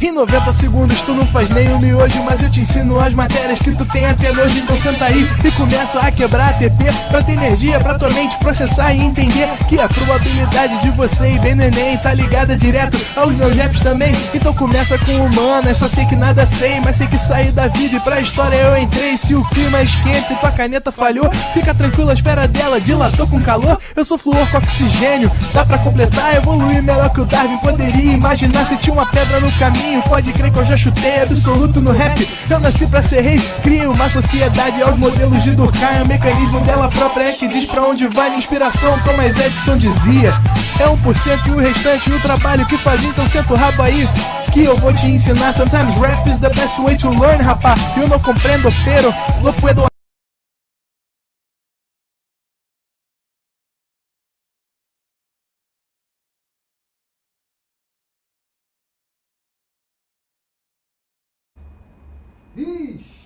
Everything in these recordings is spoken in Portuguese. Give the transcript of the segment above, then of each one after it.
Em 90 segundos tu não faz nem um miojo, mas eu te ensino as matérias que tu tem até nojo. Então senta aí e começa a quebrar a TP pra ter energia pra tua mente processar e entender que a probabilidade de você ir bem no Enem tá ligada direto aos meus raps também. Então começa com humanas, só sei que nada sei, mas sei que saí da vida e pra história eu entrei. Se o clima esquenta e tua caneta falhou, fica tranquilo, a esfera dela dilatou com calor. Eu sou flúor com oxigênio, dá pra completar, evoluir melhor que o Darwin poderia imaginar. Se tinha uma pedra no caminho, pode crer que eu já chutei absoluto no rap. Eu nasci pra ser rei, criei uma sociedade aos modelos de Durkheim. O mecanismo dela própria é que diz pra onde vai minha inspiração. Thomas Edison dizia, é 1% e o restante o trabalho que faz. Então senta o rabo aí que eu vou te ensinar. Sometimes rap is the best way to learn, rapá. Eu não compreendo, pero no puedo.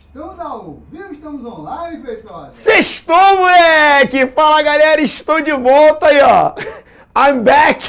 Estamos ao vivo, estamos online, Feitosa. Sextou, moleque! Fala, galera, estou de volta aí, ó. I'm back!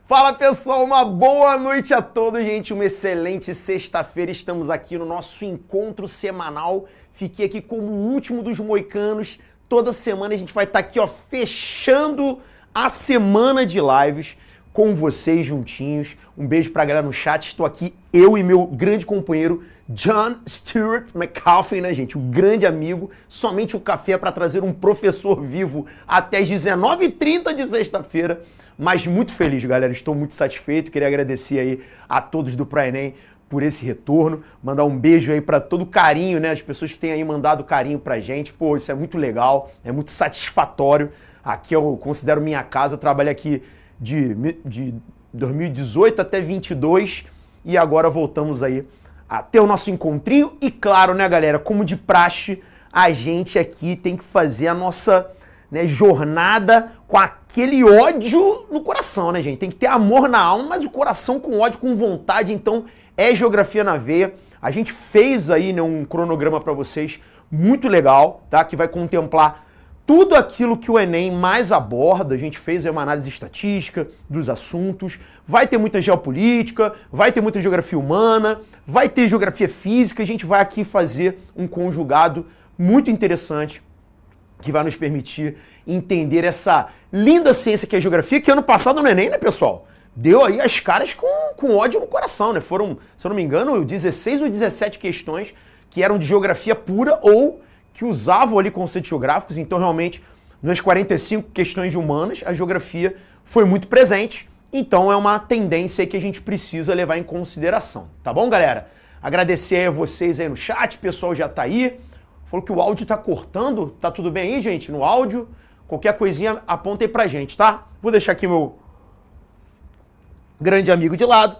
Fala, pessoal, uma boa noite a todos, gente. Uma excelente sexta-feira. Estamos aqui no nosso encontro semanal. Fiquei aqui como o último dos moicanos. Toda semana a gente vai estar aqui, ó, fechando a semana de lives com vocês juntinhos. Um beijo pra galera no chat. Estou aqui, eu e meu grande companheiro John Stuart McAfee, né, gente? Um grande amigo. Somente o café para trazer um professor vivo até as 19h30 de sexta-feira. Mas muito feliz, galera. Estou muito satisfeito. Queria agradecer aí a todos do ProEnem por esse retorno. Mandar um beijo aí para todo o carinho, né? As pessoas que têm aí mandado carinho pra gente. Pô, isso é muito legal. É muito satisfatório. Aqui eu considero minha casa. Trabalho aqui de 2018 até 22 e agora voltamos aí a ter o nosso encontrinho e claro, né, galera, como de praxe, a gente aqui tem que fazer a nossa, né, jornada com aquele ódio no coração, né, gente? Tem que ter amor na alma, mas o coração com ódio, com vontade, então é geografia na veia. A gente fez aí, né, um cronograma para vocês muito legal, tá? Que vai contemplar tudo aquilo que o Enem mais aborda. A gente fez uma análise estatística dos assuntos, vai ter muita geopolítica, vai ter muita geografia humana, vai ter geografia física. A gente vai aqui fazer um conjugado muito interessante que vai nos permitir entender essa linda ciência que é a geografia, que ano passado no Enem, né, pessoal? Deu aí as caras com ódio no coração, né? Foram, se eu não me engano, 16 ou 17 questões que eram de geografia pura ou que usavam ali conceitos geográficos. Então, realmente, nas 45 questões de humanas, a geografia foi muito presente. Então, é uma tendência que a gente precisa levar em consideração. Tá bom, galera? Agradecer aí a vocês aí no chat, o pessoal já tá aí. Falou que o áudio tá cortando. Tá tudo bem aí, gente? No áudio? Qualquer coisinha, aponta aí pra gente, tá? Vou deixar aqui meu grande amigo de lado.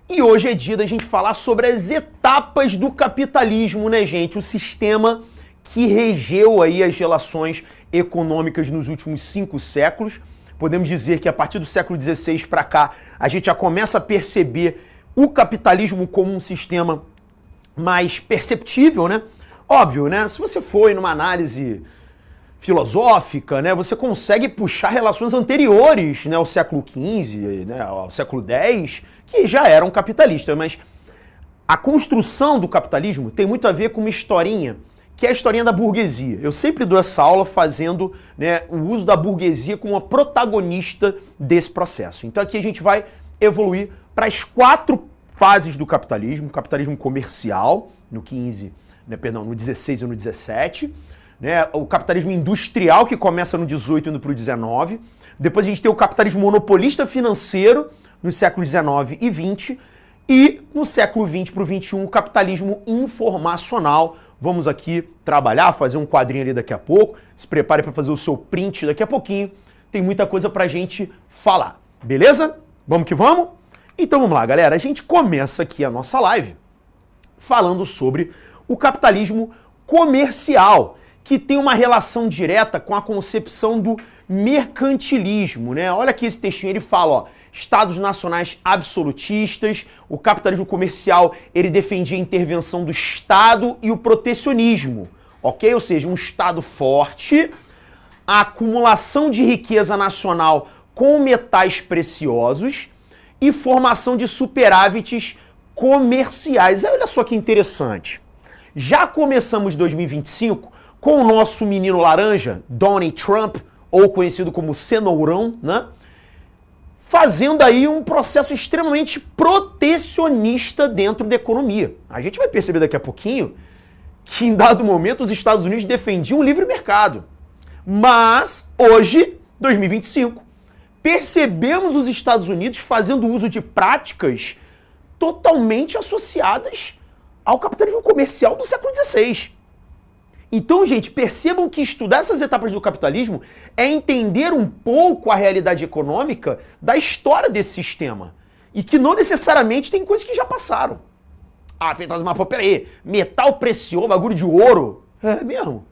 E hoje é dia da gente falar sobre as etapas do capitalismo, né, gente? O sistema que regeu aí as relações econômicas nos últimos 5 séculos. Podemos dizer que a partir do século XVI para cá, a gente já começa a perceber o capitalismo como um sistema mais perceptível, né? Óbvio, né? Se você for numa análise filosófica, né, você consegue puxar relações anteriores, né, ao século XV, né, ao século X, que já eram capitalistas, mas a construção do capitalismo tem muito a ver com uma historinha, que é a historinha da burguesia. Eu sempre dou essa aula fazendo, né, o uso da burguesia como uma protagonista desse processo. Então aqui a gente vai evoluir para as 4 fases do capitalismo: o capitalismo comercial, no 15, né, perdão, no 16 e no 17, né, o capitalismo industrial, que começa no 18 indo para o 19, depois a gente tem o capitalismo monopolista financeiro, nos séculos 19 e 20, e no século 20 para o 21, o capitalismo informacional. Vamos aqui trabalhar, fazer um quadrinho ali daqui a pouco. Se prepare para fazer o seu print daqui a pouquinho. Tem muita coisa pra gente falar, beleza? Vamos que vamos? Então vamos lá, galera. A gente começa aqui a nossa live falando sobre o capitalismo comercial, que tem uma relação direta com a concepção do mercantilismo, né? Olha aqui esse textinho, ele fala, ó, estados nacionais absolutistas, o capitalismo comercial, ele defendia a intervenção do Estado e o protecionismo. ok? Ou seja, um Estado forte, a acumulação de riqueza nacional com metais preciosos e formação de superávites comerciais. Olha só que interessante. Já começamos 2025 com o nosso menino laranja, Donald Trump, ou conhecido como Cenourão, né? Fazendo aí um processo extremamente protecionista dentro da economia. A gente vai perceber daqui a pouquinho que em dado momento os Estados Unidos defendiam o livre mercado. Mas hoje, 2025, percebemos os Estados Unidos fazendo uso de práticas totalmente associadas ao capitalismo comercial do século XVI. Então, gente, percebam que estudar essas etapas do capitalismo é entender um pouco a realidade econômica da história desse sistema. E que não necessariamente tem coisas que já passaram. Ah, Feitosa, mas pô, peraí, metal precioso, bagulho de ouro? É mesmo?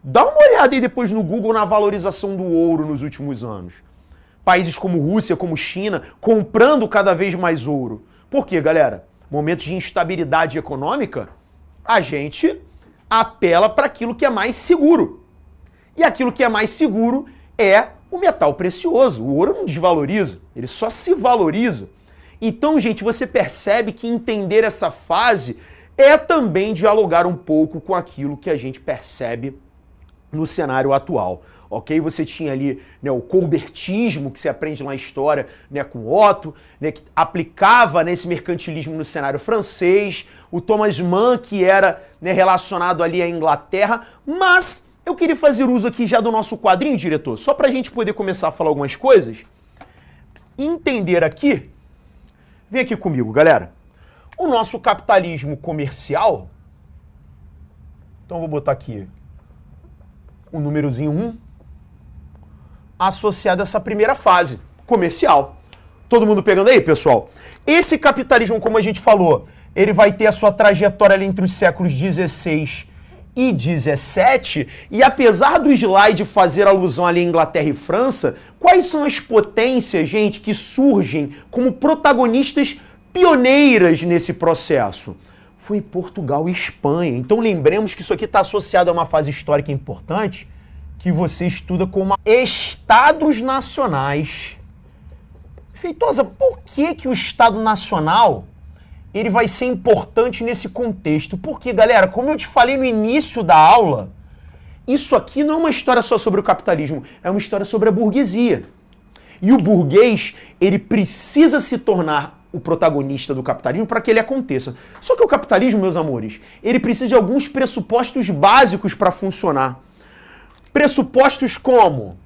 Dá uma olhada aí depois no Google na valorização do ouro nos últimos anos. Países como Rússia, como China, comprando cada vez mais ouro. Por quê, galera? Momentos de instabilidade econômica, a gente apela para aquilo que é mais seguro. E aquilo que é mais seguro é o metal precioso. O ouro não desvaloriza, ele só se valoriza. Então, gente, você percebe que entender essa fase é também dialogar um pouco com aquilo que a gente percebe no cenário atual. Ok? Você tinha ali, né, o colbertismo, que se aprende na história, né, com Otto, né, que aplicava nesse mercantilismo no cenário francês, o Thomas Mann, que era, né, relacionado ali à Inglaterra, mas eu queria fazer uso aqui já do nosso quadrinho, diretor, só para a gente poder começar a falar algumas coisas, entender aqui, vem aqui comigo, galera, o nosso capitalismo comercial, então eu vou botar aqui o númerozinho 1, associado a essa primeira fase, comercial. Todo mundo pegando aí, pessoal? Esse capitalismo, como a gente falou, ele vai ter a sua trajetória ali entre os séculos 16 e 17, e apesar do slide fazer alusão ali à Inglaterra e França, quais são as potências, gente, que surgem como protagonistas pioneiras nesse processo? Foi Portugal e Espanha. Então lembremos que isso aqui está associado a uma fase histórica importante, que você estuda como Estados Nacionais. Feitosa, por que o Estado Nacional ele vai ser importante nesse contexto? Porque, galera, como eu te falei no início da aula, isso aqui não é uma história só sobre o capitalismo, é uma história sobre a burguesia. E o burguês, ele precisa se tornar o protagonista do capitalismo para que ele aconteça. Só que o capitalismo, meus amores, ele precisa de alguns pressupostos básicos para funcionar. Pressupostos como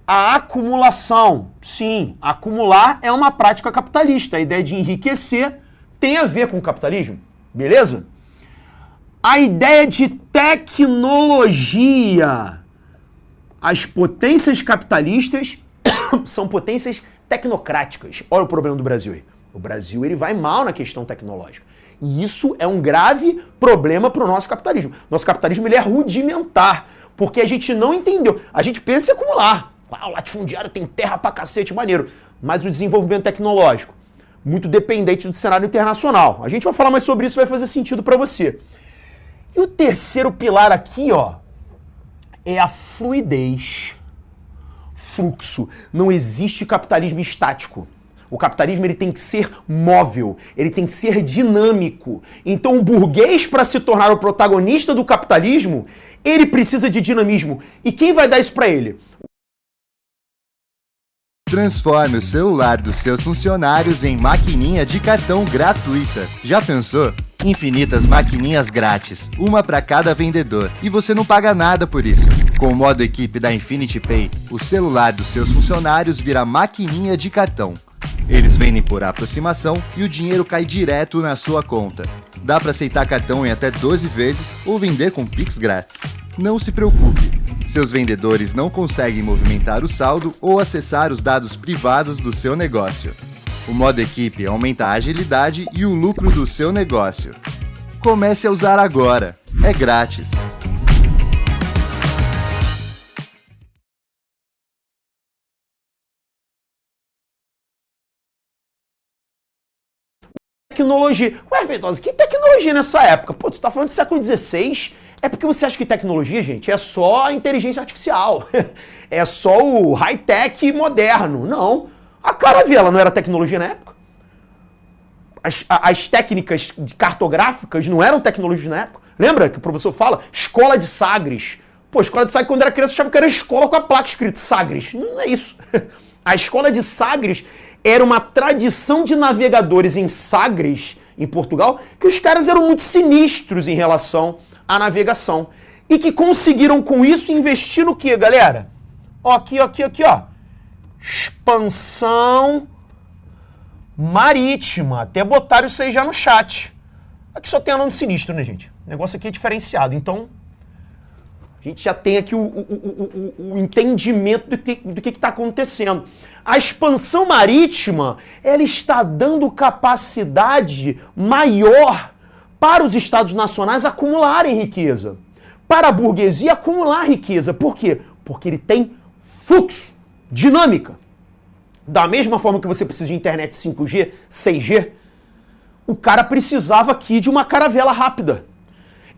a acumulação. Sim, acumular é uma prática capitalista. A ideia de enriquecer tem a ver com o capitalismo, beleza? A ideia de tecnologia. As potências capitalistas são potências tecnocráticas. Olha o problema do Brasil aí. O Brasil ele vai mal na questão tecnológica. E isso é um grave problema para o nosso capitalismo. Nosso capitalismo ele é rudimentar. Porque a gente não entendeu. A gente pensa em acumular. Ah, o latifundiário tem terra pra cacete, maneiro. Mas o desenvolvimento tecnológico, muito dependente do cenário internacional. A gente vai falar mais sobre isso, vai fazer sentido pra você. E o terceiro pilar aqui, ó, é a fluidez. Fluxo. Não existe capitalismo estático. O capitalismo ele tem que ser móvel, ele tem que ser dinâmico. Então o burguês, para se tornar o protagonista do capitalismo, ele precisa de dinamismo. E quem vai dar isso para ele? Transforme o celular dos seus funcionários em maquininha de cartão gratuita. Já pensou? Infinitas maquininhas grátis, uma para cada vendedor, e você não paga nada por isso. Com o modo equipe da Infinity Pay, o celular dos seus funcionários vira maquininha de cartão. Eles vendem por aproximação e o dinheiro cai direto na sua conta. Dá para aceitar cartão em até 12 vezes ou vender com Pix grátis. Não se preocupe, seus vendedores não conseguem movimentar o saldo ou acessar os dados privados do seu negócio. O modo equipe aumenta a agilidade e o lucro do seu negócio. Comece a usar agora, é grátis. Tecnologia. Ué, Feitosa, que tecnologia nessa época? Pô, tu tá falando do século XVI? É porque você acha que tecnologia, gente, é só a inteligência artificial. É só o high-tech moderno. Não. A caravela não era tecnologia na época? As técnicas cartográficas não eram tecnologias na época? Lembra que o professor fala? Escola de Sagres. Pô, escola de Sagres, quando era criança, eu achava que era escola com a placa escrita Sagres. Não é isso. A escola de Sagres era uma tradição de navegadores em Sagres, em Portugal, que os caras eram muito sinistros em relação à navegação. E que conseguiram com isso investir no quê, galera? Ó, aqui, ó. Expansão marítima. Até botaram isso aí já no chat. Aqui só tem nome sinistro, né, gente? O negócio aqui é diferenciado. Então, a gente já tem aqui o entendimento do que está acontecendo. A expansão marítima, ela está dando capacidade maior para os estados nacionais acumularem riqueza. Para a burguesia acumular riqueza. Por quê? Porque ele tem fluxo, dinâmica. Da mesma forma que você precisa de internet 5G, 6G, o cara precisava aqui de uma caravela rápida.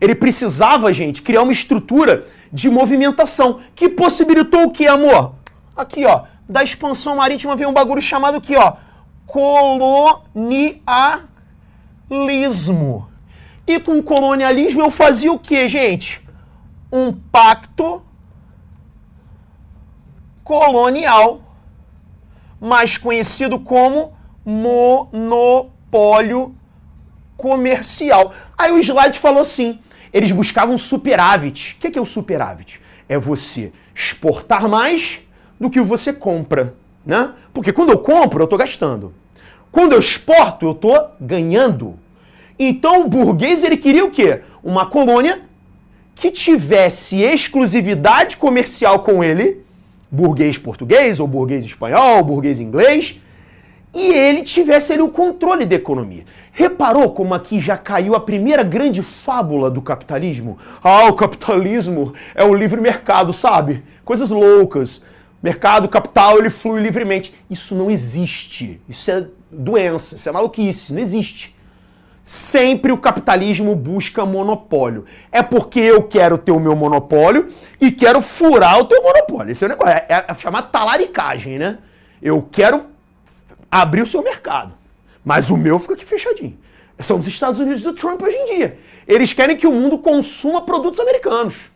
Ele precisava, gente, criar uma estrutura de movimentação que possibilitou o que, amor? Aqui, ó, da expansão marítima veio um bagulho chamado aqui, ó, colonialismo. E com o colonialismo eu fazia o que, gente? Um pacto colonial, mais conhecido como monopólio comercial. Aí o slide falou assim, eles buscavam superávit. O que é o superávit? É você exportar mais do que você compra, né? Porque quando eu compro, eu estou gastando. Quando eu exporto, eu estou ganhando. Então o burguês, ele queria o quê? Uma colônia que tivesse exclusividade comercial com ele, burguês português, ou burguês espanhol, ou burguês inglês, e ele tivesse ali o controle da economia. Reparou como aqui já caiu a primeira grande fábula do capitalismo? Ah, o capitalismo é o livre mercado, sabe? Coisas loucas. Mercado, capital, ele flui livremente. Isso não existe. Isso é doença, isso é maluquice, não existe. Sempre o capitalismo busca monopólio. É porque eu quero ter o meu monopólio e quero furar o teu monopólio. Esse é o negócio. É chamar talaricagem, né? Eu quero abrir o seu mercado, mas o meu fica aqui fechadinho. São os Estados Unidos do Trump hoje em dia. Eles querem que o mundo consuma produtos americanos.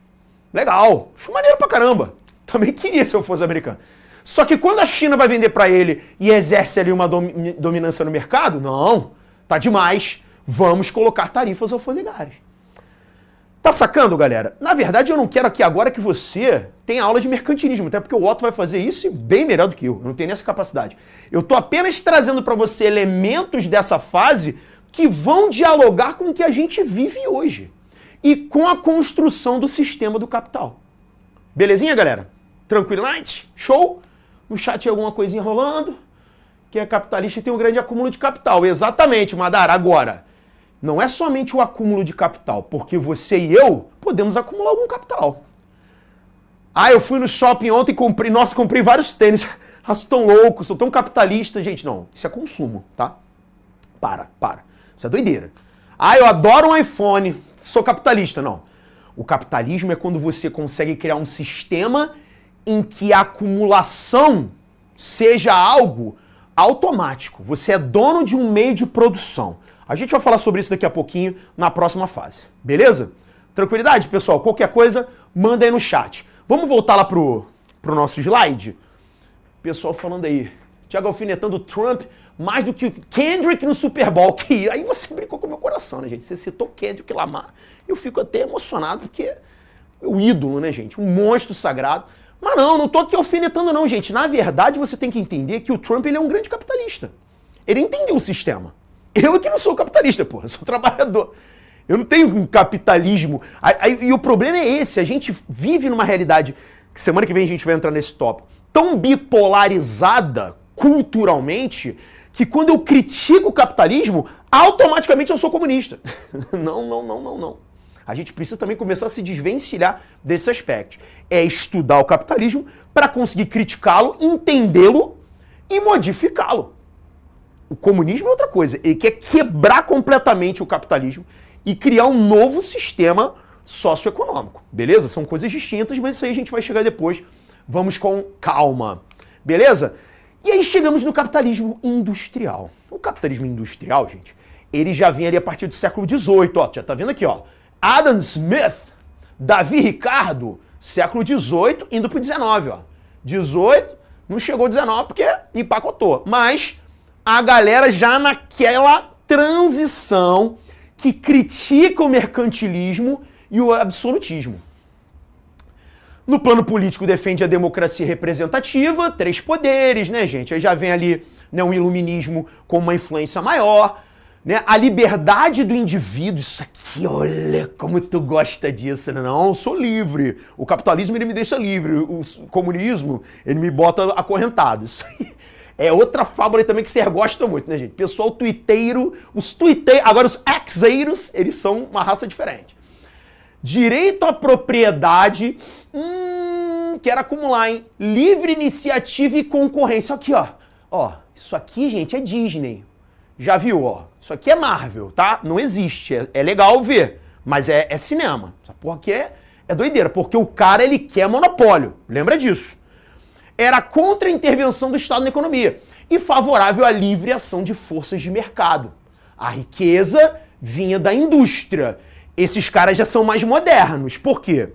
Legal. Acho maneiro pra caramba. Também queria se eu fosse americano. Só que quando a China vai vender pra ele e exerce ali uma dominância no mercado, não, tá demais. Vamos colocar tarifas alfandegárias. Tá sacando, galera? Na verdade, eu não quero aqui agora que você tenha aula de mercantilismo, até porque o Otto vai fazer isso bem melhor do que eu. Eu não tenho essa capacidade. Eu tô apenas trazendo para você elementos dessa fase que vão dialogar com o que a gente vive hoje e com a construção do sistema do capital. Belezinha, galera? Tranquilidade? Show? No chat tem alguma coisinha rolando? Quem é capitalista tem um grande acúmulo de capital. Exatamente, Madara. Agora, não é somente o acúmulo de capital, porque você e eu podemos acumular algum capital. Ah, eu fui no shopping ontem e comprei vários tênis. Ah, sou tão louco, sou tão capitalista. Gente, não, isso é consumo, tá? Para. Isso é doideira. Ah, eu adoro um iPhone, sou capitalista. Não. O capitalismo é quando você consegue criar um sistema em que a acumulação seja algo automático. Você é dono de um meio de produção. A gente vai falar sobre isso daqui a pouquinho na próxima fase. Beleza? Tranquilidade, pessoal? Qualquer coisa, manda aí no chat. Vamos voltar lá pro nosso slide? Pessoal falando aí. Thiago alfinetando o Trump mais do que o Kendrick no Super Bowl. Que aí você brincou com o meu coração, né, gente? Você citou Kendrick Lamar. Eu fico até emocionado porque é o ídolo, né, gente? Um monstro sagrado. Mas não tô aqui alfinetando não, gente. Na verdade, você tem que entender que o Trump ele é um grande capitalista. Ele entendeu o sistema. Eu que não sou capitalista, porra. Eu sou trabalhador. Eu não tenho um capitalismo. E o problema é esse. A gente vive numa realidade, que semana que vem a gente vai entrar nesse tópico, tão bipolarizada culturalmente, que quando eu critico o capitalismo, automaticamente eu sou comunista. Não. A gente precisa também começar a se desvencilhar desse aspecto. É estudar o capitalismo para conseguir criticá-lo, entendê-lo e modificá-lo. O comunismo é outra coisa. Ele quer quebrar completamente o capitalismo e criar um novo sistema socioeconômico, beleza? São coisas distintas, mas isso aí a gente vai chegar depois. Vamos com calma, beleza? E aí chegamos no capitalismo industrial. O capitalismo industrial, gente, ele já vem ali a partir do século XVIII, ó, já tá vendo aqui, ó. Adam Smith, Davi Ricardo, século XVIII indo pro XIX, ó. 18, não chegou 19 porque empacotou, mas a galera já naquela transição que critica o mercantilismo e o absolutismo. No plano político defende a democracia representativa, 3 poderes, né, gente? Aí já vem ali, né, um iluminismo com uma influência maior, né? A liberdade do indivíduo, isso aqui, olha como tu gosta disso, né? Não, eu sou livre. O capitalismo, ele me deixa livre. O comunismo, ele me bota acorrentado. Isso aí é outra fábula também que vocês gostam muito, né, gente? Pessoal tuiteiro, agora os exeiros, eles são uma raça diferente. Direito à propriedade, quero acumular, hein? Livre iniciativa e concorrência. Aqui, ó. Ó, isso aqui, gente, é Disney. Já viu, ó? Isso aqui é Marvel, tá? Não existe. É legal ver, mas é cinema. Essa porra aqui é doideira, porque o cara, ele quer monopólio. Lembra disso? Era contra a intervenção do Estado na economia e favorável à livre ação de forças de mercado. A riqueza vinha da indústria. Esses caras já são mais modernos. Por quê?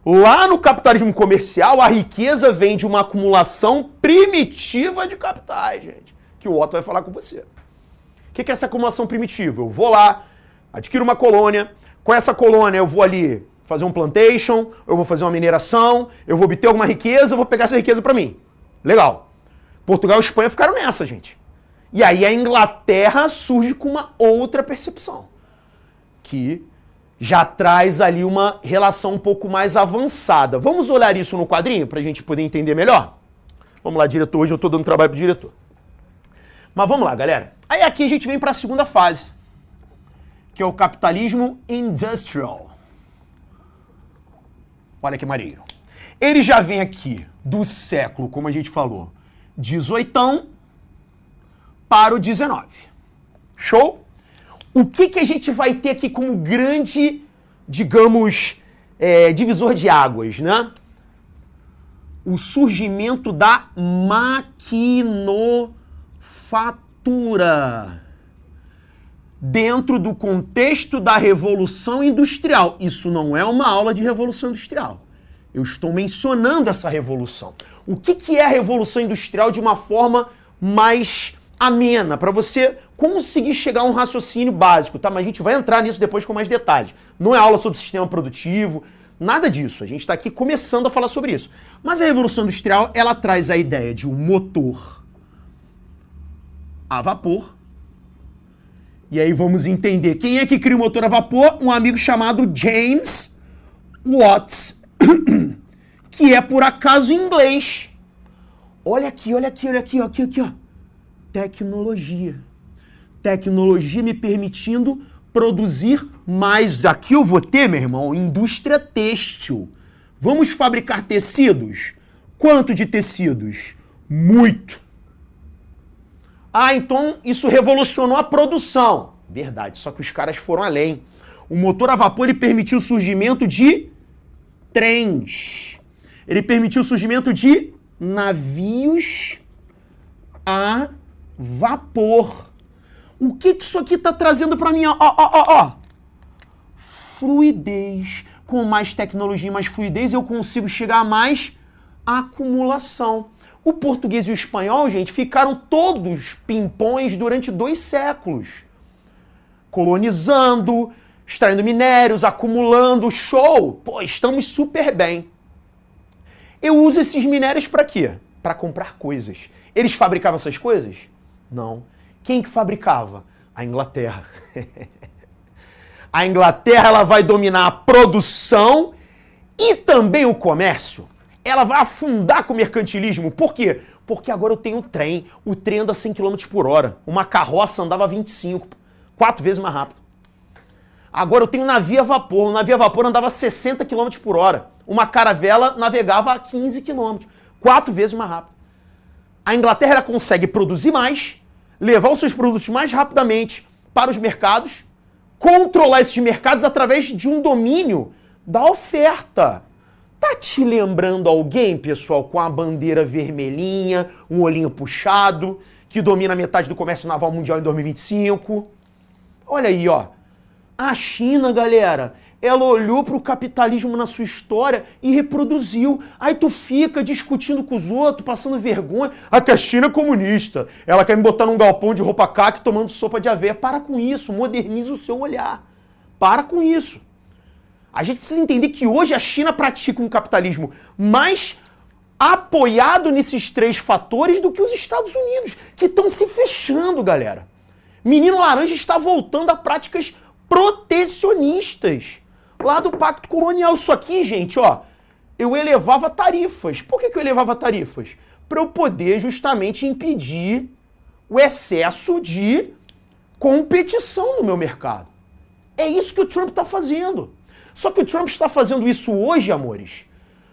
Lá no capitalismo comercial, a riqueza vem de uma acumulação primitiva de capitais, gente. Que o Otto vai falar com você. O que é essa acumulação primitiva? Eu vou lá, adquiro uma colônia, com essa colônia eu vou ali fazer um plantation, eu vou fazer uma mineração, eu vou obter alguma riqueza, eu vou pegar essa riqueza para mim. Legal. Portugal e Espanha ficaram nessa, gente. E aí a Inglaterra surge com uma outra percepção, que já traz ali uma relação um pouco mais avançada. Vamos olhar isso no quadrinho para a gente poder entender melhor? Vamos lá, diretor. Hoje eu estou dando trabalho pro diretor. Mas vamos lá, galera. Aí aqui a gente vem para a segunda fase, que é o capitalismo industrial. Olha que maneiro. Ele já vem aqui do século, como a gente falou, 18 para o 19. Show? O que a gente vai ter aqui como grande, digamos, divisor de águas, né? O surgimento da maquinofatura dentro do contexto da Revolução Industrial. Isso não é uma aula de Revolução Industrial. Eu estou mencionando essa revolução. O que é a Revolução Industrial de uma forma mais amena, para você conseguir chegar a um raciocínio básico, tá? Mas a gente vai entrar nisso depois com mais detalhes. Não é aula sobre sistema produtivo, nada disso. A gente está aqui começando a falar sobre isso. Mas a Revolução Industrial, ela traz a ideia de um motor a vapor. E aí vamos entender quem é que cria o motor a vapor? Um amigo chamado James Watt, que é por acaso inglês. Olha aqui, ó. Tecnologia. Tecnologia me permitindo produzir mais. Aqui eu vou ter, meu irmão, indústria têxtil. Vamos fabricar tecidos? Quanto de tecidos? Muito. Ah, então isso revolucionou a produção. Verdade, só que os caras foram além. O motor a vapor ele permitiu o surgimento de trens. Ele permitiu o surgimento de navios a vapor. O que isso aqui está trazendo para mim? Ó. Fluidez. Com mais tecnologia e mais fluidez, eu consigo chegar a mais acumulação. O português e o espanhol, gente, ficaram todos pimpões durante 2 séculos. Colonizando, extraindo minérios, acumulando, show! Pô, estamos super bem. Eu uso esses minérios para quê? Para comprar coisas. Eles fabricavam essas coisas? Não. Quem que fabricava? A Inglaterra. A Inglaterra ela vai dominar a produção e também o comércio. Ela vai afundar com o mercantilismo. Por quê? Porque agora eu tenho o trem. O trem anda 100 km por hora. Uma carroça andava 25, 4 vezes mais rápido. Agora eu tenho navio a vapor. O navio a vapor andava 60 km por hora. Uma caravela navegava a 15 km, 4 vezes mais rápido. A Inglaterra ela consegue produzir mais, levar os seus produtos mais rapidamente para os mercados, controlar esses mercados através de um domínio da oferta. Tá te lembrando alguém, pessoal, com a bandeira vermelhinha, um olhinho puxado, que domina metade do comércio naval mundial em 2025? Olha aí, ó. A China, galera, ela olhou para o capitalismo na sua história e reproduziu. Aí tu fica discutindo com os outros, passando vergonha. Ah, que a China é comunista. Ela quer me botar num galpão de roupa caque tomando sopa de aveia. Para com isso, moderniza o seu olhar. Para com isso. A gente precisa entender que hoje a China pratica um capitalismo mais apoiado nesses 3 fatores do que os Estados Unidos, que estão se fechando, galera. Menino Laranja está voltando a práticas protecionistas lá do Pacto Colonial. Isso aqui, gente, ó, eu elevava tarifas. Por que eu elevava tarifas? Para eu poder justamente impedir o excesso de competição no meu mercado. É isso que o Trump está fazendo. Só que o Trump está fazendo isso hoje, amores,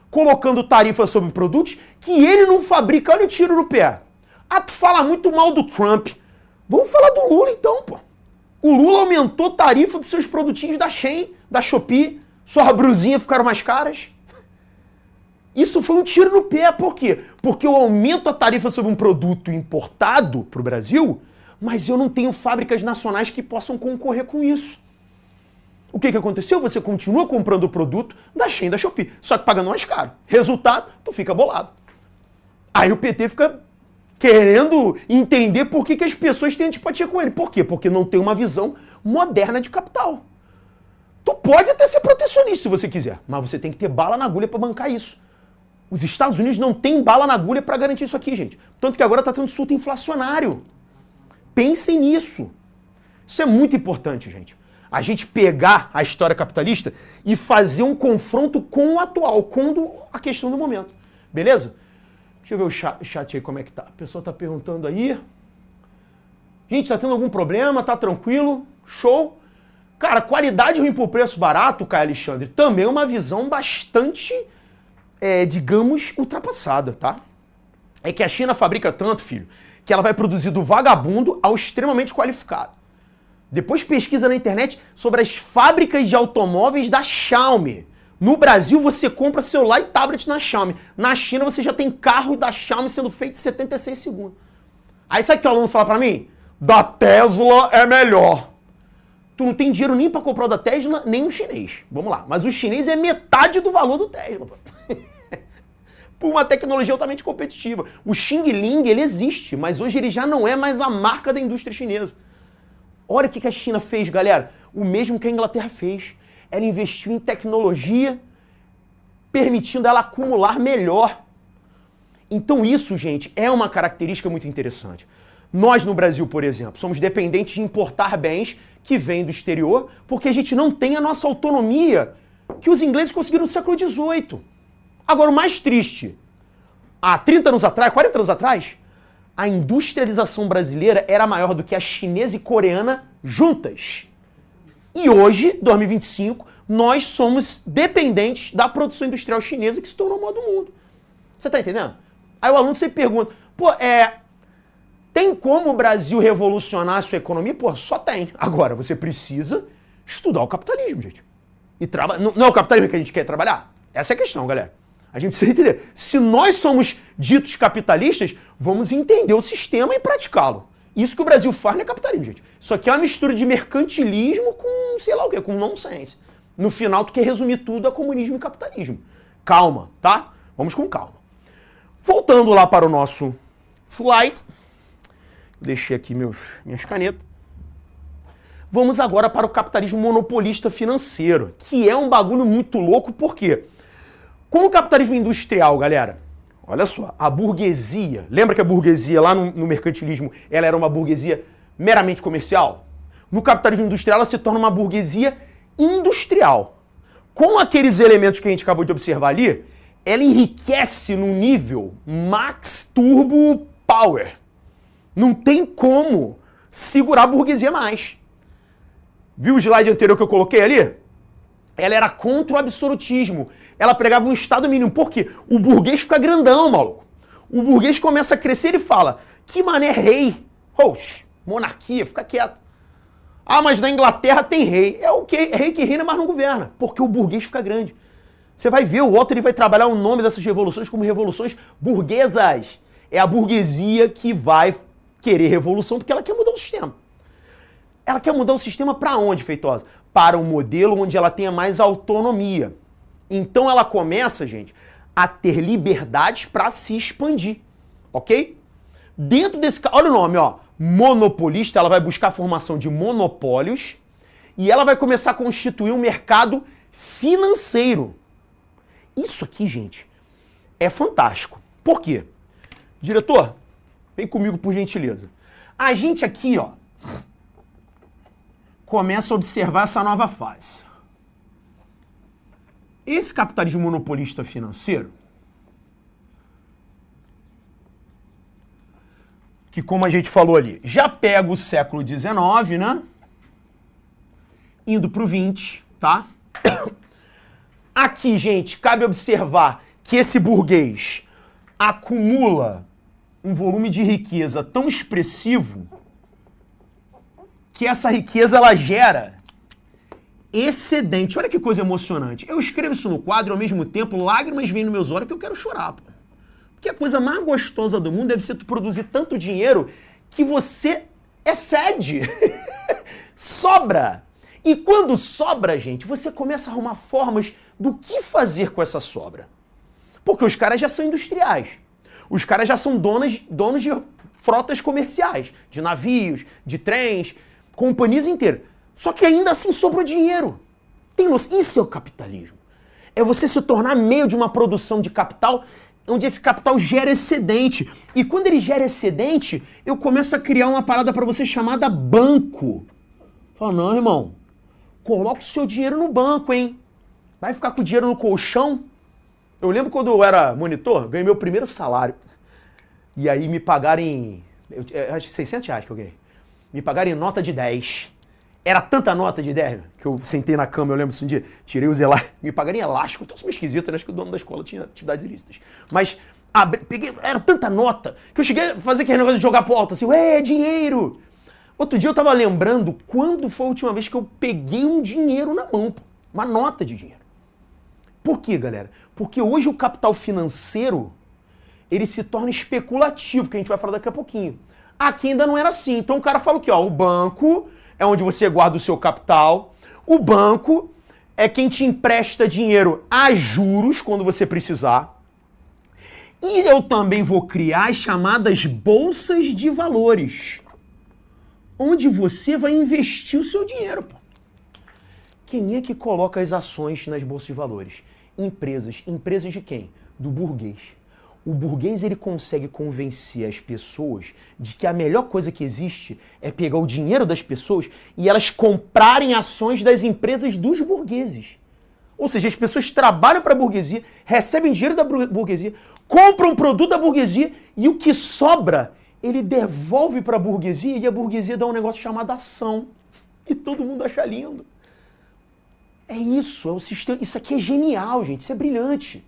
colocando tarifas sobre produtos que ele não fabrica. Olha o tiro no pé. Ah, tu fala muito mal do Trump. Vamos falar do Lula então, pô. O Lula aumentou a tarifa dos seus produtinhos da Shein, da Shopee, suas brusinhas ficaram mais caras. Isso foi um tiro no pé. Por quê? Porque eu aumento a tarifa sobre um produto importado para o Brasil, mas eu não tenho fábricas nacionais que possam concorrer com isso. O que aconteceu? Você continua comprando o produto da Shein, da Shopee, só que pagando mais caro. Resultado, tu fica bolado. Aí o PT fica querendo entender por que as pessoas têm antipatia com ele. Por quê? Porque não tem uma visão moderna de capital. Tu pode até ser protecionista se você quiser, mas você tem que ter bala na agulha para bancar isso. Os Estados Unidos não têm bala na agulha para garantir isso aqui, gente. Tanto que agora está tendo surto inflacionário. Pensem nisso. Isso é muito importante, gente. A gente pegar a história capitalista e fazer um confronto com o atual, com a questão do momento. Beleza? Deixa eu ver o chat aí como é que tá. A pessoa tá perguntando aí. Gente, tá tendo algum problema? Tá tranquilo? Show? Cara, qualidade ruim por preço barato, Caio Alexandre, também é uma visão bastante, digamos, ultrapassada, tá? É que a China fabrica tanto, filho, que ela vai produzir do vagabundo ao extremamente qualificado. Depois pesquisa na internet sobre as fábricas de automóveis da Xiaomi. No Brasil, você compra celular e tablet na Xiaomi. Na China, você já tem carro da Xiaomi sendo feito em 76 segundos. Aí sabe o que o aluno fala pra mim? Da Tesla é melhor. Tu não tem dinheiro nem pra comprar o da Tesla, nem o chinês. Vamos lá. Mas o chinês é metade do valor do Tesla. Por uma tecnologia altamente competitiva. O Xing Ling, ele existe, mas hoje ele já não é mais a marca da indústria chinesa. Olha o que a China fez, galera. O mesmo que a Inglaterra fez. Ela investiu em tecnologia, permitindo ela acumular melhor. Então isso, gente, é uma característica muito interessante. Nós no Brasil, por exemplo, somos dependentes de importar bens que vêm do exterior, porque a gente não tem a nossa autonomia que os ingleses conseguiram no século XVIII. Agora, o mais triste, há 30 anos atrás, 40 anos atrás, a industrialização brasileira era maior do que a chinesa e coreana juntas. E hoje, 2025, nós somos dependentes da produção industrial chinesa que se tornou moda do mundo. Você tá entendendo? Aí o aluno sempre pergunta, pô, tem como o Brasil revolucionar a sua economia? Pô, só tem. Agora, você precisa estudar o capitalismo, gente. E não é o capitalismo que a gente quer trabalhar? Essa é a questão, galera. A gente precisa entender. Se nós somos ditos capitalistas, vamos entender o sistema e praticá-lo. Isso que o Brasil faz não é capitalismo, gente. Isso aqui é uma mistura de mercantilismo com, sei lá o quê, com nonsense. No final, tu quer resumir tudo a comunismo e capitalismo. Calma, tá? Vamos com calma. Voltando lá para o nosso slide. Deixei aqui minhas canetas. Vamos agora para o capitalismo monopolista financeiro, que é um bagulho muito louco, por quê? Com o capitalismo industrial, galera, olha só, a burguesia, lembra que a burguesia lá no mercantilismo, ela era uma burguesia meramente comercial? No capitalismo industrial, ela se torna uma burguesia industrial. Com aqueles elementos que a gente acabou de observar ali, ela enriquece num nível max turbo power. Não tem como segurar a burguesia mais. Viu o slide anterior que eu coloquei ali? Ela era contra o absolutismo. Ela pregava um Estado mínimo. Por quê? O burguês fica grandão, maluco. O burguês começa a crescer e fala, que mané rei? Oxe, monarquia, fica quieto. Ah, mas na Inglaterra tem rei. É o rei que reina, mas não governa, porque o burguês fica grande. Você vai ver, o Otto ele vai trabalhar o nome dessas revoluções como revoluções burguesas. É a burguesia que vai querer revolução porque ela quer mudar o sistema. Ela quer mudar o sistema para onde, Feitosa? Para um modelo onde ela tenha mais autonomia. Então ela começa, gente, a ter liberdades para se expandir, ok? Dentro desse... Olha o nome, ó. Monopolista, ela vai buscar a formação de monopólios e ela vai começar a constituir um mercado financeiro. Isso aqui, gente, é fantástico. Por quê? Diretor, vem comigo por gentileza. A gente aqui, ó, começa a observar essa nova fase. Esse capitalismo monopolista financeiro, que como a gente falou ali, já pega o século XIX, né? Indo pro 20, tá? Aqui, gente, cabe observar que esse burguês acumula um volume de riqueza tão expressivo que essa riqueza ela gera excedente. Olha que coisa emocionante. Eu escrevo isso no quadro e ao mesmo tempo lágrimas vêm nos meus olhos que eu quero chorar, pô. Porque a coisa mais gostosa do mundo deve ser tu produzir tanto dinheiro que você excede. Sobra. E quando sobra, gente, você começa a arrumar formas do que fazer com essa sobra. Porque os caras já são industriais. Os caras já são donos de frotas comerciais, de navios, de trens, companhias inteiras. Só que ainda assim sobrou dinheiro. Tem noção? Isso é o capitalismo. É você se tornar meio de uma produção de capital onde esse capital gera excedente. E quando ele gera excedente, eu começo a criar uma parada para você chamada banco. Fala, não, irmão, coloca o seu dinheiro no banco, hein? Vai ficar com o dinheiro no colchão? Eu lembro quando eu era monitor, ganhei meu primeiro salário. E aí me pagaram em... acho que 600 reais que eu ganhei. Me pagaram em nota de 10. Era tanta nota de 10 que eu sentei na cama, eu lembro disso um dia, tirei os elásticos, me pagaram em elástico, então isso meio esquisito, né? Acho que o dono da escola tinha atividades ilícitas. Mas peguei, era tanta nota que eu cheguei a fazer aquele negócio de jogar pro alto, assim, ué, dinheiro! Outro dia eu tava lembrando quando foi a última vez que eu peguei um dinheiro na mão, uma nota de dinheiro. Por quê, galera? Porque hoje o capital financeiro, ele se torna especulativo, que a gente vai falar daqui a pouquinho. Aqui ainda não era assim. Então o cara fala que, ó, o banco é onde você guarda o seu capital, o banco é quem te empresta dinheiro a juros quando você precisar, e eu também vou criar as chamadas bolsas de valores, onde você vai investir o seu dinheiro, pô. Quem é que coloca as ações nas bolsas de valores? Empresas. Empresas de quem? Do burguês. O burguês ele consegue convencer as pessoas de que a melhor coisa que existe é pegar o dinheiro das pessoas e elas comprarem ações das empresas dos burgueses. Ou seja, as pessoas trabalham para a burguesia, recebem dinheiro da burguesia, compram um produto da burguesia e o que sobra ele devolve para a burguesia e a burguesia dá um negócio chamado ação. E todo mundo acha lindo. É isso, é o sistema. Isso aqui é genial, gente, isso é brilhante.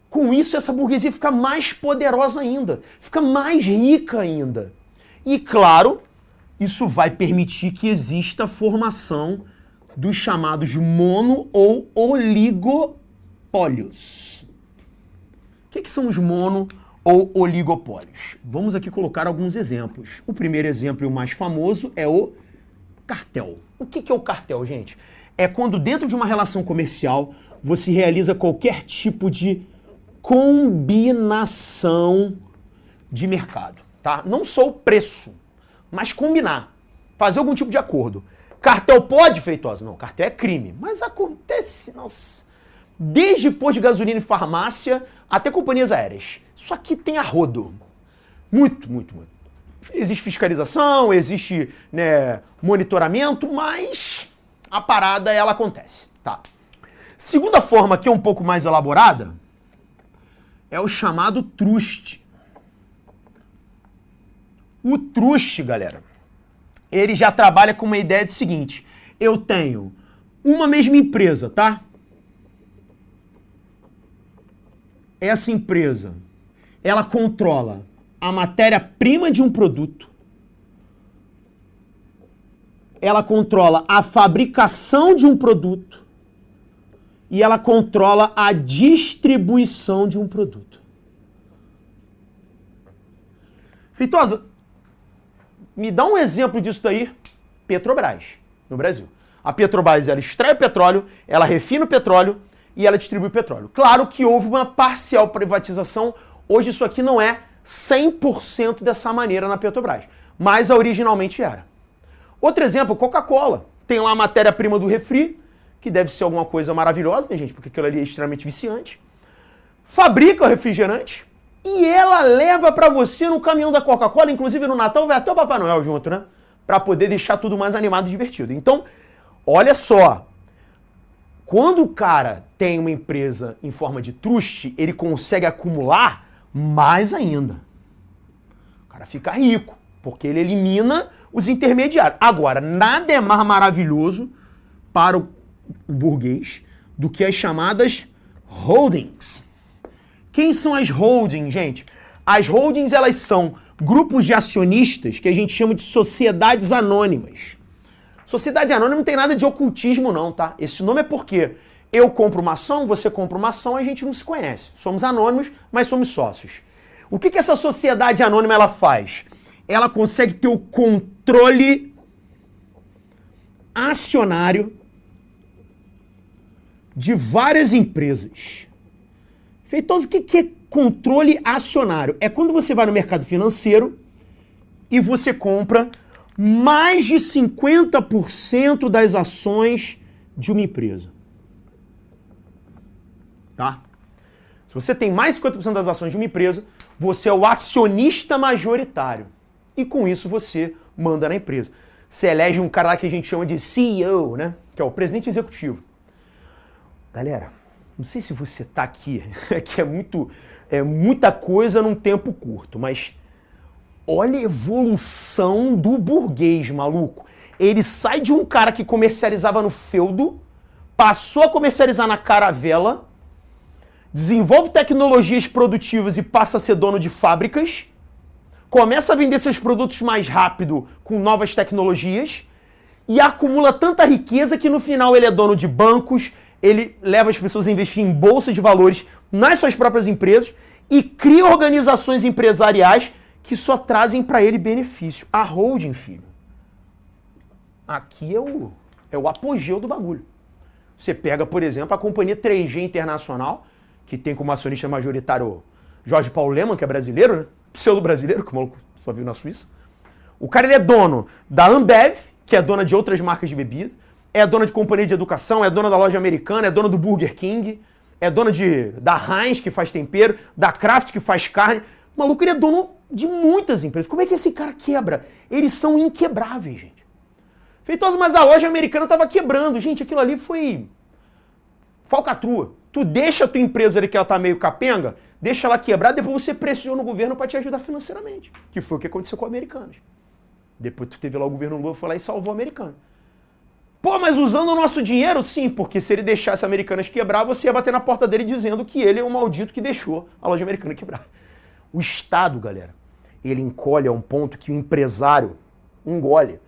Com isso, essa burguesia fica mais poderosa ainda, fica mais rica ainda. E, claro, isso vai permitir que exista a formação dos chamados mono- ou oligopólios. O que são os mono- ou oligopólios? Vamos aqui colocar alguns exemplos. O primeiro exemplo e o mais famoso é o cartel. O que é o cartel, gente? É quando dentro de uma relação comercial você realiza qualquer tipo de combinação de mercado, tá? Não só o preço, mas combinar, fazer algum tipo de acordo. Cartel pode, Feitosa? Não, cartel é crime, mas acontece, nossa, desde posto de gasolina e farmácia até companhias aéreas. Isso aqui tem a rodo. Muito, muito, muito. Existe fiscalização, existe, né, monitoramento, mas a parada, ela acontece, tá? Segunda forma, que é um pouco mais elaborada, é o chamado truste. O truste, galera, ele já trabalha com uma ideia de seguinte: eu tenho uma mesma empresa, tá? Essa empresa, ela controla a matéria-prima de um produto, ela controla a fabricação de um produto e ela controla a distribuição de um produto. Feitosa, me dá um exemplo disso daí. Petrobras, no Brasil. A Petrobras, ela extrai o petróleo, ela refina o petróleo e ela distribui o petróleo. Claro que houve uma parcial privatização. Hoje isso aqui não é 100% dessa maneira na Petrobras, mas originalmente era. Outro exemplo, Coca-Cola. Tem lá a matéria-prima do refri, que deve ser alguma coisa maravilhosa, né, gente? Porque aquilo ali é extremamente viciante. Fabrica o refrigerante e ela leva pra você no caminhão da Coca-Cola, inclusive no Natal vai até o Papai Noel junto, né? Pra poder deixar tudo mais animado e divertido. Então, olha só. Quando o cara tem uma empresa em forma de truste, ele consegue acumular mais ainda. O cara fica rico, porque ele elimina os intermediários. Agora, nada é mais maravilhoso para o burguês do que as chamadas holdings. Quem são as holdings, gente? As holdings, elas são grupos de acionistas que a gente chama de sociedades anônimas. Sociedade anônima não tem nada de ocultismo não, tá? Esse nome é porque eu compro uma ação, você compra uma ação, a gente não se conhece. Somos anônimos, mas somos sócios. O que essa sociedade anônima ela faz? Ela consegue ter o controle acionário de várias empresas. Feitoso, o que é controle acionário? É quando você vai no mercado financeiro e você compra mais de 50% das ações de uma empresa. Tá? Se você tem mais de 50% das ações de uma empresa, você é o acionista majoritário. E com isso você manda na empresa. Você elege um cara lá que a gente chama de CEO, né? Que é o presidente executivo. Galera, não sei se você tá aqui, que é muita coisa num tempo curto, mas olha a evolução do burguês, maluco. Ele sai de um cara que comercializava no feudo, passou a comercializar na caravela, desenvolve tecnologias produtivas e passa a ser dono de fábricas, começa a vender seus produtos mais rápido com novas tecnologias e acumula tanta riqueza que no final ele é dono de bancos, ele leva as pessoas a investir em bolsa de valores nas suas próprias empresas e cria organizações empresariais que só trazem para ele benefício. A holding, filho. Aqui é o apogeu do bagulho. Você pega, por exemplo, a companhia 3G Internacional, que tem como acionista majoritário Jorge Paulo Lemann, que é brasileiro, né? Pseudo-brasileiro, que o maluco só viu na Suíça. O cara ele é dono da Ambev, que é dona de outras marcas de bebida, é dona de companhia de educação, é dona da loja americana, é dona do Burger King, é dona da Heinz, que faz tempero, da Kraft, que faz carne. O maluco ele é dono de muitas empresas. Como é que esse cara quebra? Eles são inquebráveis, gente. Feitoso, mas a loja americana estava quebrando. Gente, aquilo ali foi falcatrua. Tu deixa a tua empresa ali que ela tá meio capenga, deixa ela quebrar, depois você pressiona o governo para te ajudar financeiramente. Que foi o que aconteceu com Americanas. Depois tu teve lá o governo Lula, foi lá e salvou a Americanas. Pô, mas usando o nosso dinheiro? Sim, porque se ele deixasse a Americanas quebrar, você ia bater na porta dele dizendo que ele é um maldito que deixou a loja americana quebrar. O Estado, galera, ele encolhe a um ponto que o empresário engole.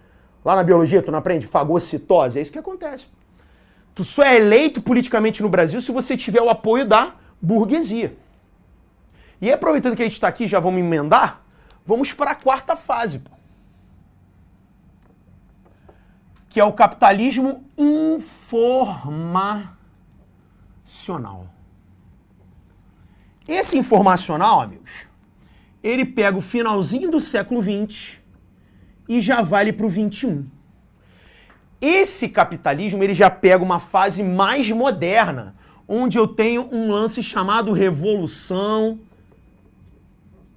Lá na biologia, tu não aprende? Fagocitose, é isso que acontece. Tu só é eleito politicamente no Brasil se você tiver o apoio da burguesia. E aproveitando que a gente está aqui, já vamos emendar, vamos para a quarta fase, pô. Que é o capitalismo informacional. Esse informacional, amigos, ele pega o finalzinho do século XX e já vai para o XXI. Esse capitalismo ele já pega uma fase mais moderna, onde eu tenho um lance chamado revolução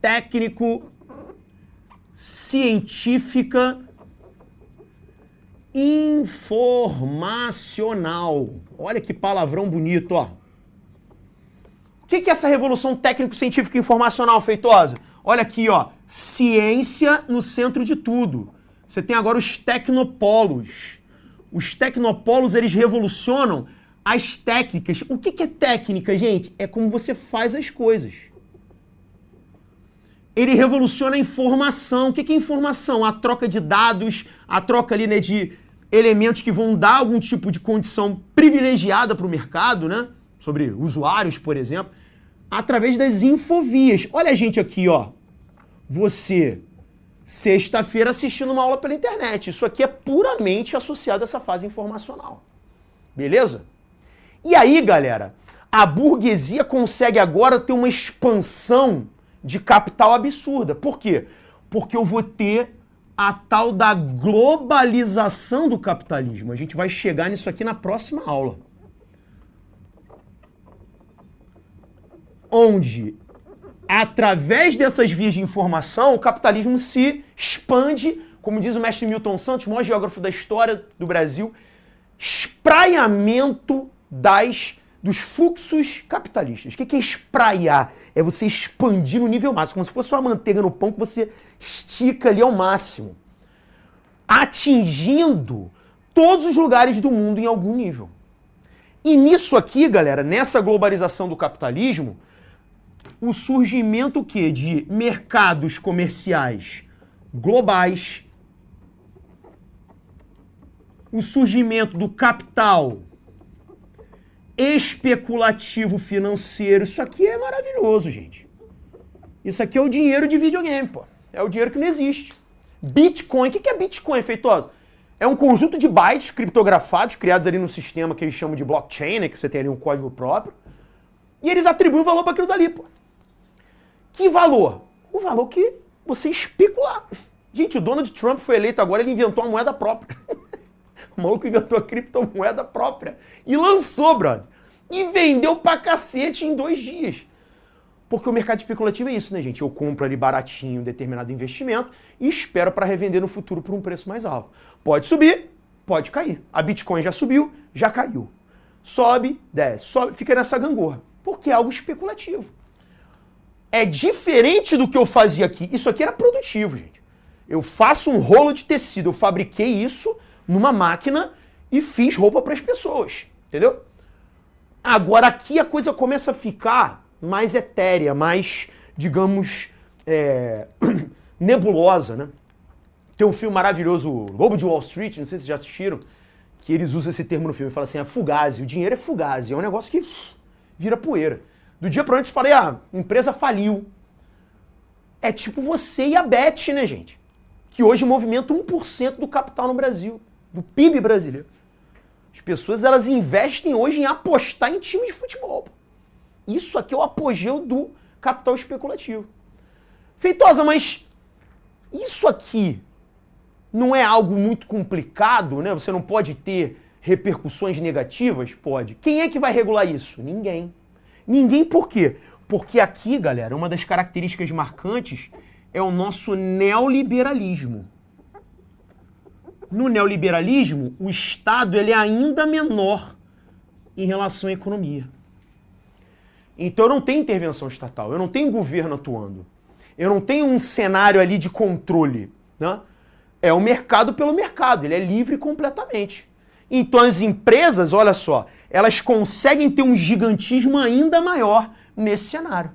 técnico-científica informacional. Olha que palavrão bonito, ó. O que é essa revolução técnico-científica informacional, Feitosa? Olha aqui, ó. Ciência no centro de tudo. Você tem agora os tecnopolos. Os tecnopolos, eles revolucionam as técnicas. O que é técnica, gente? É como você faz as coisas. Ele revoluciona a informação. O que é informação? A troca de dados, a troca ali, né, de elementos que vão dar algum tipo de condição privilegiada para o mercado, né? Sobre usuários, por exemplo, através das infovias. Olha a gente aqui, ó. Você, sexta-feira, assistindo uma aula pela internet. Isso aqui é puramente associado a essa fase informacional. Beleza? E aí, galera, a burguesia consegue agora ter uma expansão de capital absurda. Por quê? Porque eu vou ter a tal da globalização do capitalismo. A gente vai chegar nisso aqui na próxima aula. Onde, através dessas vias de informação, o capitalismo se expande, como diz o mestre Milton Santos, maior geógrafo da história do Brasil, espraiamento dos fluxos capitalistas. O que é espraiar? É você expandir no nível máximo, como se fosse uma manteiga no pão que você estica ali ao máximo, atingindo todos os lugares do mundo em algum nível. E nisso aqui, galera, nessa globalização do capitalismo, o surgimento de mercados comerciais globais, o surgimento do capital especulativo financeiro, isso aqui é maravilhoso, gente. Isso aqui é o dinheiro de videogame, pô. É o dinheiro que não existe. Bitcoin, o que é Bitcoin, Feitosa? É um conjunto de bytes criptografados, criados ali no sistema que eles chamam de blockchain, né, que você tem ali um código próprio, e eles atribuem valor para aquilo dali, pô. Que valor? O valor que você especular. Gente, o Donald Trump foi eleito agora, ele inventou uma moeda própria. O maluco inventou a criptomoeda própria e lançou, brother. E vendeu pra cacete em 2 dias. Porque o mercado especulativo é isso, né, gente? Eu compro ali baratinho um determinado investimento e espero para revender no futuro por um preço mais alto. Pode subir, pode cair. A Bitcoin já subiu, já caiu. Sobe, desce, sobe, fica nessa gangorra. Porque é algo especulativo. É diferente do que eu fazia aqui. Isso aqui era produtivo, gente. Eu faço um rolo de tecido, eu fabriquei isso numa máquina e fiz roupa para as pessoas, entendeu? Agora aqui a coisa começa a ficar mais etérea, mais, digamos, nebulosa, né? Tem um filme maravilhoso, Lobo de Wall Street, não sei se vocês já assistiram, que eles usam esse termo no filme, fala assim, é fugazi, o dinheiro é fugazi, é um negócio que vira poeira. Do dia para noite você fala, a empresa faliu. É tipo você e a Bet, né, gente? Que hoje movimenta 1% do capital no Brasil, do PIB brasileiro. As pessoas, elas investem hoje em apostar em time de futebol. Isso aqui é o apogeu do capital especulativo. Feitosa, mas isso aqui não é algo muito complicado, né? Você não pode ter repercussões negativas? Pode. Quem é que vai regular isso? Ninguém. Ninguém por quê? Porque aqui, galera, uma das características marcantes é o nosso neoliberalismo. No neoliberalismo, o Estado ele é ainda menor em relação à economia. Então eu não tenho intervenção estatal, eu não tenho governo atuando. Eu não tenho um cenário ali de controle, né? É o mercado pelo mercado, ele é livre completamente. Então as empresas, olha só, elas conseguem ter um gigantismo ainda maior nesse cenário.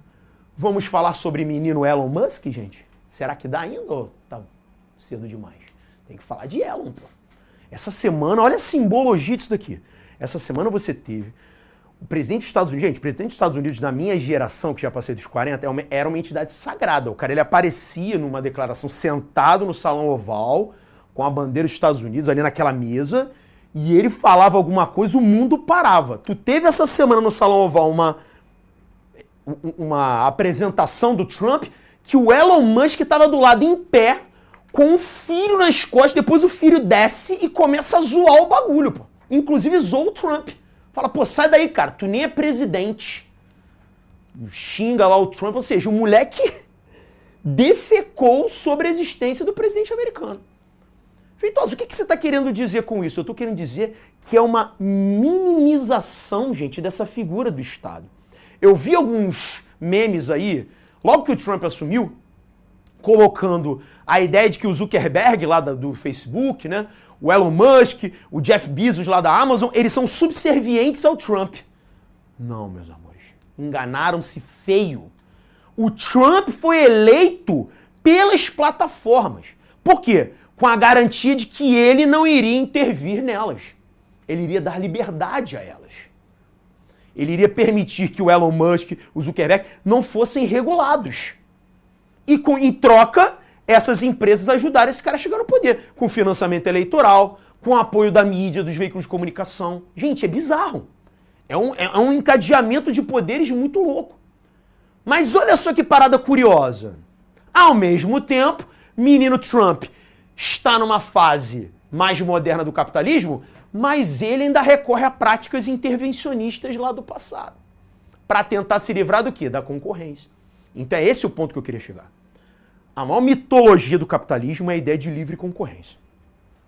Vamos falar sobre menino Elon Musk, gente? Será que dá ainda ou tá cedo demais? Tem que falar de Elon, pô. Essa semana, olha a simbologia disso daqui. Essa semana você teve o presidente dos Estados Unidos. Gente, o presidente dos Estados Unidos da minha geração, que já passei dos 40, era uma entidade sagrada. O cara, ele aparecia numa declaração sentado no Salão Oval, com a bandeira dos Estados Unidos ali naquela mesa, e ele falava alguma coisa, o mundo parava. Tu teve essa semana no Salão Oval uma apresentação do Trump, que o Elon Musk estava do lado em pé, com um filho nas costas, depois o filho desce e começa a zoar o bagulho, pô. Inclusive zoou o Trump. Fala, pô, sai daí, cara, tu nem é presidente. Xinga lá o Trump, ou seja, o moleque defecou sobre a existência do presidente americano. Feitosa, o que você está querendo dizer com isso? Eu estou querendo dizer que é uma minimização, gente, dessa figura do Estado. Eu vi alguns memes aí, logo que o Trump assumiu, colocando a ideia de que o Zuckerberg lá do Facebook, né, o Elon Musk, o Jeff Bezos lá da Amazon, eles são subservientes ao Trump. Não, meus amores, enganaram-se feio. O Trump foi eleito pelas plataformas. Por quê? com a garantia de que ele não iria intervir nelas. Ele iria dar liberdade a elas. Ele iria permitir que o Elon Musk, o Zuckerberg, não fossem regulados. E em troca, essas empresas ajudaram esse cara a chegar no poder, com financiamento eleitoral, com apoio da mídia, dos veículos de comunicação. Gente, é bizarro. É um encadeamento de poderes muito louco. Mas olha só que parada curiosa. Ao mesmo tempo, menino Trump está numa fase mais moderna do capitalismo, mas ele ainda recorre a práticas intervencionistas lá do passado, para tentar se livrar do quê? Da concorrência. Então é esse o ponto que eu queria chegar. A maior mitologia do capitalismo é a ideia de livre concorrência.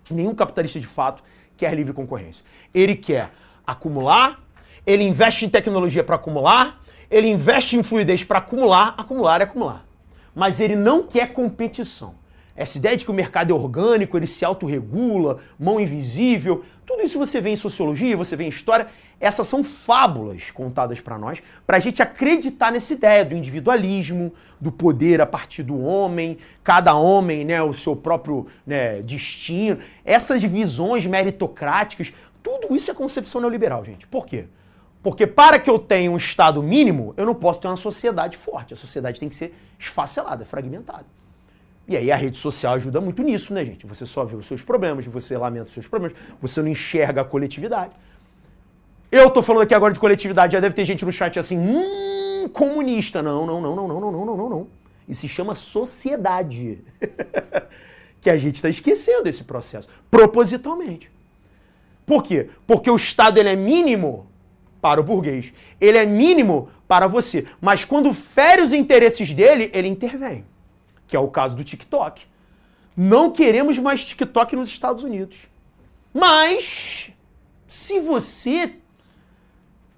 Nenhum capitalista de fato quer livre concorrência. Ele quer acumular, ele investe em tecnologia para acumular, ele investe em fluidez para acumular, acumular e acumular. Mas ele não quer competição. Essa ideia de que o mercado é orgânico, ele se autorregula, mão invisível, tudo isso você vê em sociologia, você vê em história, essas são fábulas contadas para nós, para a gente acreditar nessa ideia do individualismo, do poder a partir do homem, cada homem, né, o seu próprio, né, destino, essas visões meritocráticas, tudo isso é concepção neoliberal, gente. Por quê? Porque para que eu tenha um Estado mínimo, eu não posso ter uma sociedade forte, a sociedade tem que ser esfacelada, fragmentada. E aí a rede social ajuda muito nisso, né, gente? Você só vê os seus problemas, você lamenta os seus problemas, você não enxerga a coletividade. Eu tô falando aqui agora de coletividade, já deve ter gente no chat assim, comunista. Não. Isso se chama sociedade. Que a gente está esquecendo esse processo, propositalmente. Por quê? Porque o Estado ele é mínimo para o burguês, ele é mínimo para você, mas quando fere os interesses dele, ele intervém. Que é o caso do TikTok. Não queremos mais TikTok nos Estados Unidos. Mas, se você,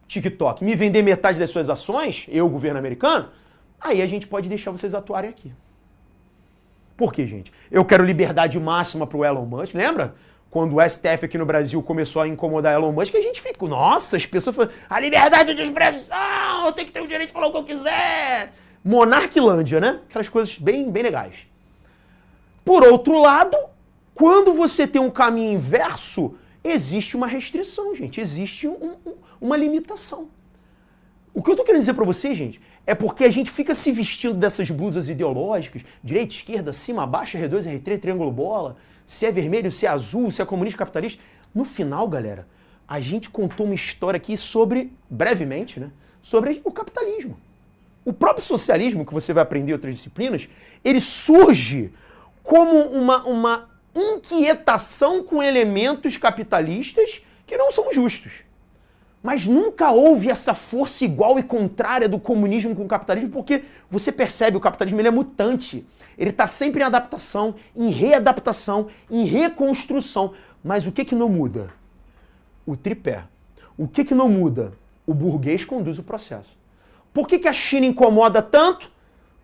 TikTok, me vender metade das suas ações, eu, governo americano, aí a gente pode deixar vocês atuarem aqui. Por quê, gente? Eu quero liberdade máxima para o Elon Musk, lembra? Quando o STF aqui no Brasil começou a incomodar Elon Musk, a gente ficou, nossa, as pessoas falam, a liberdade de expressão, eu tenho que ter o direito de falar o que eu quiser. Monarquilândia, né? Aquelas coisas bem legais. Por outro lado, quando você tem um caminho inverso, existe uma restrição, gente. Existe uma limitação. O que eu tô querendo dizer pra você, gente, é porque a gente fica se vestindo dessas blusas ideológicas, direita, esquerda, cima, baixo, R2, R3, triângulo, bola, se é vermelho, se é azul, se é comunista, capitalista. No final, galera, a gente contou uma história aqui sobre, brevemente, né? Sobre o capitalismo. O próprio socialismo, que você vai aprender em outras disciplinas, ele surge como uma inquietação com elementos capitalistas que não são justos. Mas nunca houve essa força igual e contrária do comunismo com o capitalismo, porque você percebe, o capitalismo ele é mutante. Ele está sempre em adaptação, em readaptação, em reconstrução. Mas o que não muda? O tripé. O que não muda? O burguês conduz o processo. Por que a China incomoda tanto?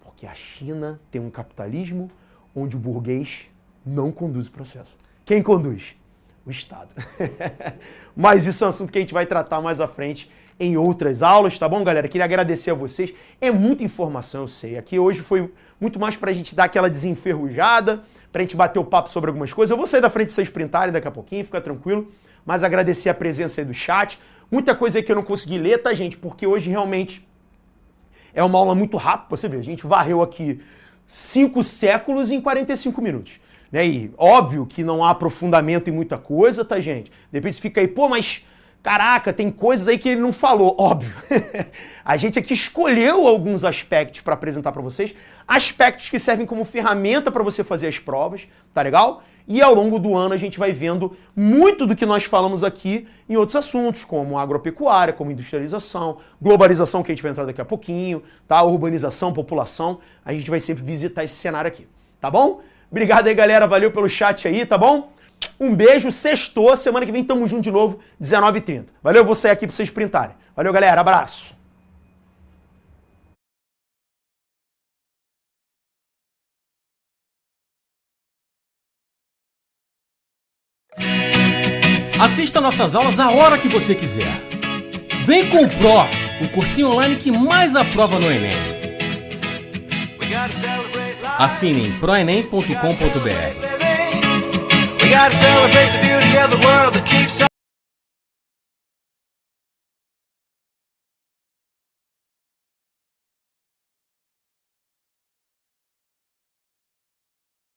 Porque a China tem um capitalismo onde o burguês não conduz o processo. Quem conduz? O Estado. Mas isso é um assunto que a gente vai tratar mais à frente em outras aulas, tá bom, galera? Queria agradecer a vocês. É muita informação, eu sei. Aqui hoje foi muito mais pra gente dar aquela desenferrujada, pra gente bater o papo sobre algumas coisas. Eu vou sair da frente pra vocês printarem daqui a pouquinho, fica tranquilo. Mas agradecer a presença aí do chat. Muita coisa aí que eu não consegui ler, tá, gente? Porque hoje realmente é uma aula muito rápida, você vê, a gente varreu aqui 5 séculos em 45 minutos. Né? E óbvio que não há aprofundamento em muita coisa, tá, gente? Depois fica aí, pô, mas caraca, tem coisas aí que ele não falou. Óbvio. A gente aqui escolheu alguns aspectos para apresentar para vocês, aspectos que servem como ferramenta para você fazer as provas, tá legal? E ao longo do ano a gente vai vendo muito do que nós falamos aqui em outros assuntos, como agropecuária, como industrialização, globalização, que a gente vai entrar daqui a pouquinho, tá? Urbanização, população, a gente vai sempre visitar esse cenário aqui, tá bom? Obrigado aí, galera, valeu pelo chat aí, tá bom? Um beijo, sextou, semana que vem tamo junto de novo, 19h30. Valeu, vou sair aqui pra vocês printarem. Valeu, galera, abraço! Assista nossas aulas a hora que você quiser. Vem com o Pro, o cursinho online que mais aprova no Enem. Assine em proenem.com.br. try to celebrate the beauty of the world that keeps on